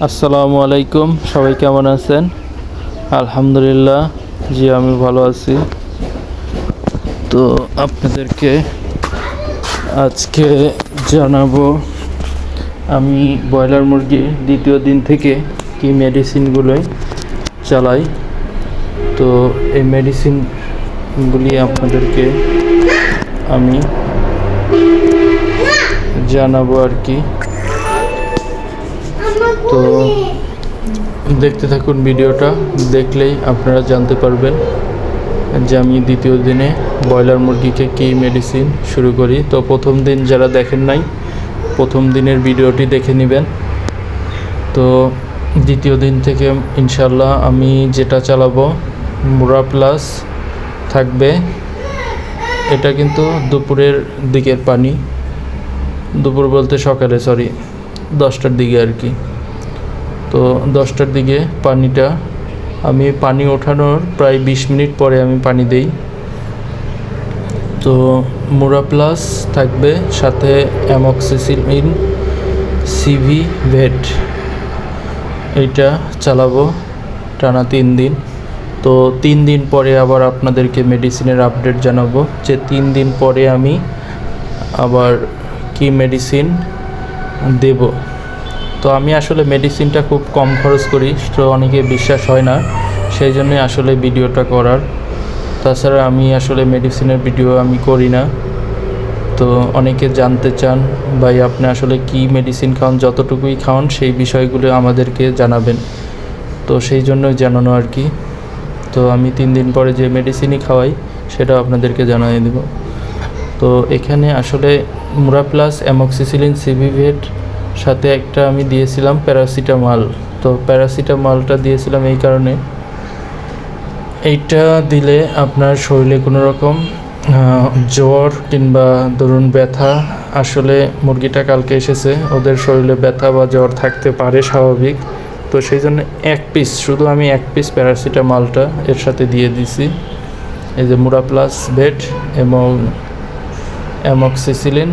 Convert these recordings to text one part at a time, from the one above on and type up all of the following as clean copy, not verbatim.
আসসালামু আলাইকুম, সবাই কেমন আছেন? আলহামদুলিল্লাহ, জি আমি ভালো আছি। তো আপনাদেরকে আজকে জানাবো আমি ব্রয়লার মুরগি দ্বিতীয় দিন থেকে কি মেডিসিনগুলোই চালাই। তো এই মেডিসিনগুলি আপনাদেরকে আমি জানাবো আর কি। তো দেখতে থাকুন ভিডিওটা, দেখলেই আপনারা জানতে পারবেন যে আমি দ্বিতীয় দিনে ব্রয়লার মুরগিকে কী মেডিসিন শুরু করি। তো প্রথম দিন যারা দেখেন নাই, প্রথম দিনের ভিডিওটি দেখে নেবেন। তো দ্বিতীয় দিন থেকে ইনশাল্লাহ আমি যেটা চালাবো মুরা প্লাস থাকবে। এটা কিন্তু দুপুরের দিকের পানি, দুপুর বলতে সকালে, 10টার দিকে আর কি। তো 10টার দিকে পানিটা আমি পানি ওঠানোর প্রায় 20 মিনিট পরে আমি পানি দেই। তো মুরা প্লাস থাকবে, সাথে অ্যামক্সিসিলিন সিভি ভেট, এইটা চালাবো টানা 3 দিন। তো 3 দিন পরে আবার আপনাদেরকে মেডিসিনের আপডেট জানাবো যে 3 দিন পরে আমি আবার কি মেডিসিন দেব। তো আমি আসলে মেডিসিনটা খুব কম খরচ করি, তো অনেকে বিশ্বাস হয় না, সেই জন্যই আসলে ভিডিওটা করার। তাছাড়া আমি আসলে মেডিসিনের ভিডিও আমি করি না। তো অনেকে জানতে চান ভাই আপনি আসলে কি মেডিসিন খাওয়ান, যতটুকুই খাওয়ান সেই বিষয়গুলো আমাদেরকে জানাবেন। তো সেই জন্যই জানানো আর কি। তো আমি 3 দিন পরে যে মেডিসিনই খাওয়াই সেটা আপনাদেরকে জানিয়ে দেব। তো এখানে আসলে মুরা প্লাস অ্যামক্সিসিলিন সিভিভেট সাথে একটা আমি দিয়েছিলাম প্যারাসিটামল। তো প্যারাসিটামলটা দিয়েছিলাম এই কারণে, এইটা দিলে আপনার শরীরে কোনো রকম জ্বর কিংবা ধরুন ব্যথা, আসলে মুরগিটা কালকে এসেছে, ওদের শরীরে ব্যথা বা জ্বর থাকতে পারে স্বাভাবিক। তো সেই জন্য শুধু আমি এক পিস প্যারাসিটামলটা এর সাথে দিয়ে দিছি। এই যে মুরা প্লাস ভেট এবং অ্যামক্সিসিলিন,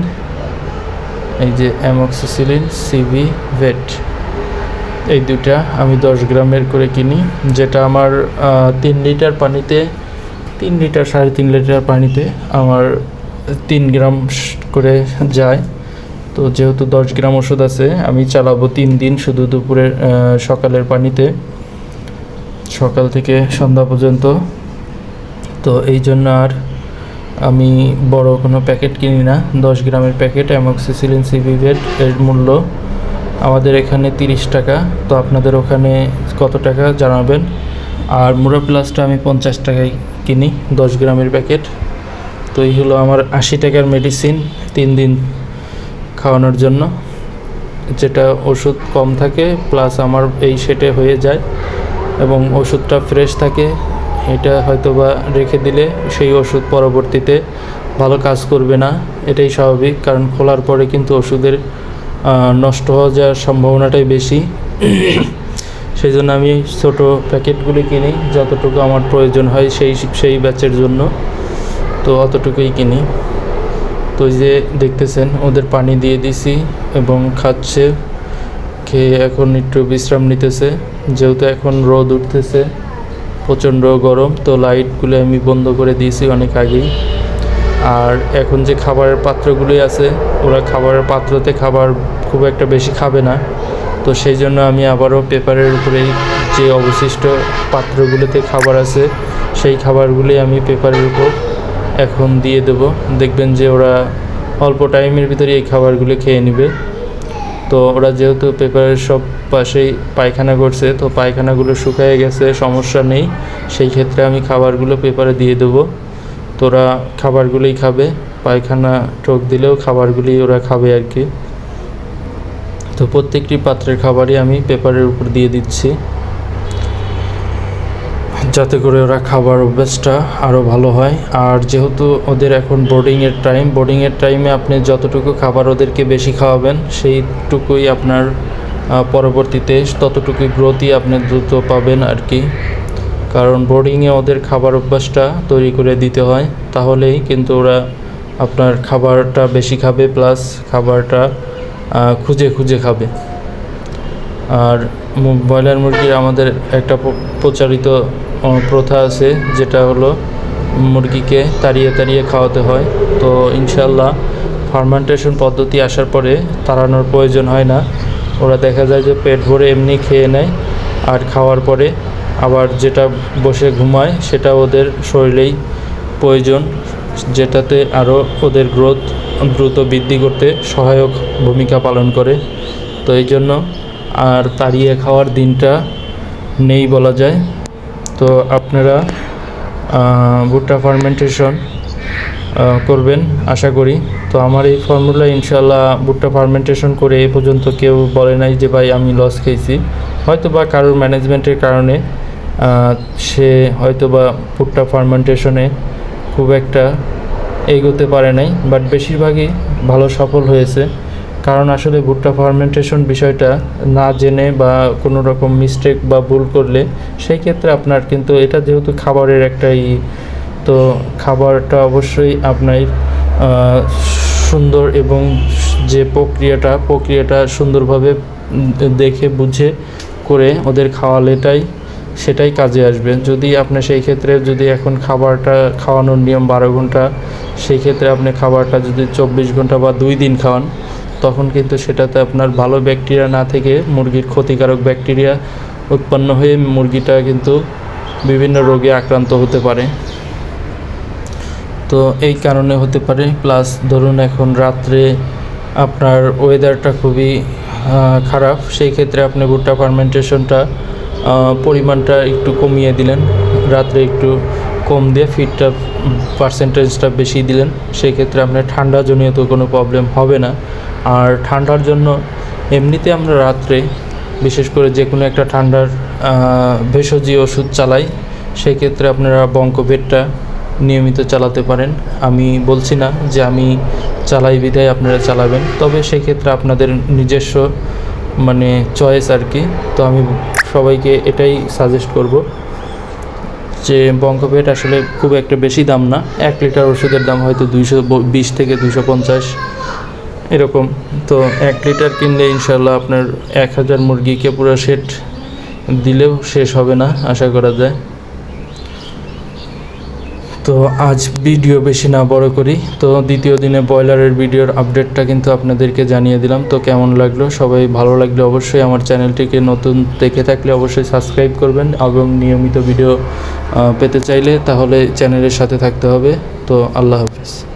এই যে অ্যামক্সিসিলিন সিভি ভেট, এই দুটা আমি 10 গ্রামের করে কিনি, যেটা আমার 3 লিটার পানিতে, 3 লিটার 3.5 লিটার পানিতে আমার 3 গ্রাম করে যায়। তো যেহেতু 10 গ্রাম ওষুধ আছে, আমি চালাবো 3 দিন শুধু দুপুরের সকালের পানিতে, সকাল থেকে সন্ধ্যা পর্যন্ত। তো এই জন্য আর আমি বড় কোনো প্যাকেট কিনি না, 10 গ্রামের প্যাকেট অ্যামক্সিসিলিন সিভিভেট এর মূল্য আমাদের এখানে 30 টাকা। তো আপনাদের ওখানে কত টাকা জানাবেন। আর মুরা প্লাসটা আমি 50 টাকায় কিনি 10 গ্রামের প্যাকেট। তো এই হলো আমার 80 টাকার মেডিসিন 3 দিন খাওয়ানোর জন্য, যেটা ওষুধ কম থাকে প্লাস আমার এই সেটে হয়ে যায় এবং ওষুধটা ফ্রেশ থাকে। এটা হয়তো বা রেখে দিলে সেই ওষুধ পরবর্তীতে ভালো কাজ করবে না, এটাই স্বাভাবিক, কারণ খোলার পরে কিন্তু ওষুধের নষ্ট হয়ে যাওয়ার সম্ভাবনাটাই বেশি। সেই জন্য আমি ছোট প্যাকেটগুলি কিনি, যতটুকু আমার প্রয়োজন হয় সেই ব্যাচের জন্য, তো অতটুকুই কিনি। তো এই যে দেখতেছেন ওদের পানি দিয়ে দিছি এবং খাচ্ছে, খেয়ে এখন একটু বিশ্রাম নিতেছে, যেহেতু এখন রোদ উঠতেছে, প্রচণ্ড গরম। তো লাইটগুলো আমি বন্ধ করে দিয়েছি অনেক আগেই। আর এখন যে খাবারের পাত্রগুলি আছে, ওরা খাবারের পাত্রতে খাবার খুব একটা বেশি খাবে না। তো সেই জন্য আমি আবারও পেপারের উপরেই যে অবশিষ্ট পাত্রগুলোতে খাবার আছে সেই খাবারগুলি আমি পেপারের উপর এখন দিয়ে দেব। দেখবেন যে ওরা অল্প টাইমের ভিতরে এই খাবারগুলো খেয়ে নেবে। তো ওরা যেহেতু পেপারের সব পাশেই পায়খানা করছে, তো পায়খানাগুলো শুকিয়ে গেছে, সমস্যা নেই, সেই ক্ষেত্রে আমি খাবারগুলো পেপারে দিয়ে দেবো। তো ওরা খাবারগুলোই খাবে, পায়খানা টোক দিলেও খাবারগুলি ওরা খাবে আর কি। তো প্রত্যেকটি পাত্রের খাবারই আমি পেপারের উপর দিয়ে দিচ্ছি, যাতে করে ওরা খাবার অভ্যাসটা আরও ভালো হয়। আর যেহেতু ওদের এখন বোর্ডিংয়ের টাইমে আপনি যতটুকু খাবার ওদেরকে বেশি খাওয়াবেন সেইটুকুই আপনার পরবর্তীতে ততটুকুই গ্রোথই আপনি দ্রুত পাবেন আর কি। কারণ বোর্ডিংয়ে ওদের খাবার অভ্যাসটা তৈরি করে দিতে হয়, তাহলেই কিন্তু ওরা আপনার খাবারটা বেশি খাবে, প্লাস খাবারটা খুঁজে খুঁজে খাবে। আর ব্রয়লার মুরগির আমাদের একটা প্রচারিত প্রথা আছে, যেটা হলো মুরগিকে তাড়িয়ে তাড়িয়ে খাওয়াতে হয়। তো ইনশাল্লাহ ফার্মেন্টেশন পদ্ধতি আসার পরে তাড়ানোর প্রয়োজন হয় না। ওরা দেখা যায় যে পেট ভরে এমনি খেয়ে নেয়, আর খাওয়ার পরে আবার যেটা বসে ঘুমায় সেটা ওদের শরীরেই প্রয়োজন, যেটাতে আরও ওদের গ্রোথ দ্রুত বৃদ্ধি করতে সহায়ক ভূমিকা পালন করে। তো এই জন্য আর তাড়িয়ে খাওয়ার দিনটা নেই বলা যায়। তো আপনারা ভুট্টা ফার্মেন্টেশন করবেন আশা করি। তো আমার এই ফর্মুলা ইনশাল্লাহ ভুট্টা ফার্মেন্টেশন করে এ পর্যন্ত কেউ বলে নাই যে ভাই আমি লস খেয়েছি। হয়তো বা কারোর ম্যানেজমেন্টের কারণে সে হয়তো বা ভুট্টা ফার্মেন্টেশনে খুব একটা এগোতে পারে নাই, বাট বেশিরভাগই ভালো সফল হয়েছে। কারণ আসলে ভুট্টা ফার্মেন্টেশন বিষয়টা না জেনে বা কোনো রকম মিস্টেক বা ভুল করলে সেই ক্ষেত্রে আপনার কিন্তু এটা যেহেতু খাবারের একটাই, তো খাবারটা অবশ্যই আপনার সুন্দর এবং যে প্রক্রিয়াটা সুন্দরভাবে দেখে বুঝে করে ওদের খাওয়ালেটাই সেটাই কাজে আসবে। যদি আপনি সেই ক্ষেত্রে যদি এখন খাবারটা খাওয়ানোর নিয়ম 12 ঘন্টা, সেই ক্ষেত্রে আপনি খাবারটা যদি 24 ঘন্টা বা 2 দিন খাওয়ান, তখন কিন্তু সেটাতে আপনার ভালো ব্যাকটেরিয়া না থেকে মুরগির ক্ষতিকারক ব্যাকটেরিয়া উৎপন্ন হয়ে মুরগিটা কিন্তু বিভিন্ন রোগে আক্রান্ত হতে পারে। তো এই কারণে হতে পারে। প্লাস ধরুন এখন রাত্রে আপনার ওয়েদারটা খুবই খারাপ, সেই ক্ষেত্রে আপনি ভুট্টা ফার্মেন্টেশনটা পরিমাণটা একটু কমিয়ে দিলেন, রাত্রে একটু কম দিয়ে ফিডটা পার্সেন্টেজটা বেশি দিলেন, সেই ক্ষেত্রে আপনার ঠান্ডাজনিত কোনো প্রবলেম হবে না। আর ঠান্ডার জন্য এমনিতে আমরা রাত্রে বিশেষ করে যে কোনো একটা ঠান্ডার ভেষজ ওষুধ চালাই, সেই ক্ষেত্রে আপনারা বঙ্কভেটটা নিয়মিত চালাতে পারেন। আমি বলছি না যে আমি চালাই বিধায় আপনারা চালাবেন, তবে সেক্ষেত্রে আপনাদের নিজস্ব মানে চয়েস আর কি। তো আমি সবাইকে এটাই সাজেস্ট করব যে বঙ্কভেট আসলে খুব একটা বেশি দাম না, 1 লিটার ওষুধের দাম হয়তো 220 থেকে 250 এরকম। তো 1 লিটার কিনলে ইনশাল্লাহ আপনার 1000 মুরগিকে পুরো সেট দিলেও শেষ হবে না আশা করা যায়। তো আজ ভিডিও বেশি না বড় করি, তো দ্বিতীয় দিনে ব্রয়লারের ভিডিওর আপডেটটা কিন্তু আপনাদেরকে জানিয়ে দিলাম। তো কেমন লাগলো, সবাই ভালো লাগলে অবশ্যই আমার চ্যানেলটিকে নতুন দেখে থাকলে অবশ্যই সাবস্ক্রাইব করবেন, এবং নিয়মিত ভিডিও পেতে চাইলে তাহলে চ্যানেলের সাথে থাকতে হবে। তো আল্লাহ হাফেজ।